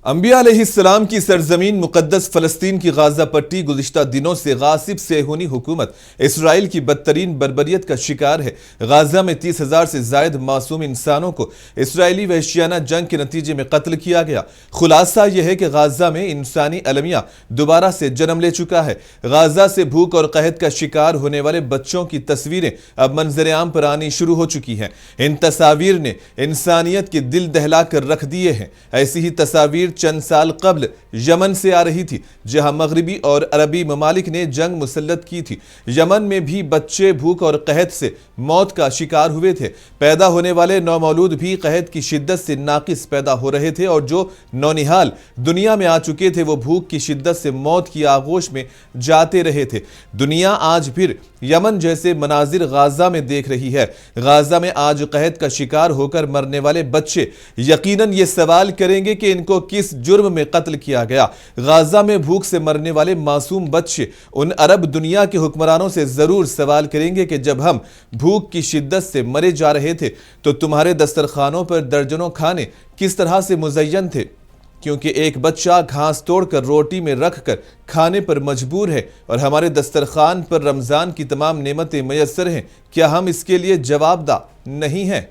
انبیاء علیہ السلام کی سرزمین مقدس فلسطین کی غازہ پٹی گزشتہ دنوں سے غاصب صہیونی حکومت اسرائیل کی بدترین بربریت کا شکار ہے۔ غازہ میں 30,000 سے زائد معصوم انسانوں کو اسرائیلی وحشیانہ جنگ کے نتیجے میں قتل کیا گیا۔ خلاصہ یہ ہے کہ غازہ میں انسانی المیہ دوبارہ سے جنم لے چکا ہے۔ غازہ سے بھوک اور قحط کا شکار ہونے والے بچوں کی تصویریں اب منظر عام پر آنی شروع ہو چکی ہیں۔ ان تصاویر نے انسانیت کے دل دہلا کر رکھ دیے ہیں۔ ایسی ہی تصاویر چند سال قبل یمن سے آ رہی تھی، جہاں مغربی اور عربی ممالک نے جنگ مسلط کی تھی۔ یمن میں بھی بچے بھوک اور قحط سے موت کا شکار ہوئے تھے۔ پیدا ہونے والے نومولود بھی قحط کی شدت سے ناقص پیدا ہو رہے تھے، اور جو نونہال دنیا میں آ چکے تھے وہ بھوک کی شدت سے موت کی آغوش میں جاتے رہے تھے۔ دنیا آج پھر یمن جیسے مناظر غازہ میں دیکھ رہی ہے۔ غازہ میں آج قحط کا شکار ہو کر مرنے والے بچے یقیناً یہ سوال کریں گے کہ ان کو کس جرم میں قتل کیا گیا۔ غازہ میں بھوک سے مرنے والے معصوم بچے ان عرب دنیا کے حکمرانوں سے ضرور سوال کریں گے کہ جب ہم بھوک کی شدت سے مرے جا رہے تھے تو تمہارے دسترخوانوں پر درجنوں کھانے کس طرح سے مزین تھے؟ کیونکہ ایک بچہ گھاس توڑ کر روٹی میں رکھ کر کھانے پر مجبور ہے، اور ہمارے دسترخوان پر رمضان کی تمام نعمتیں میسر ہیں۔ کیا ہم اس کے لیے جواب دہ نہیں ہیں؟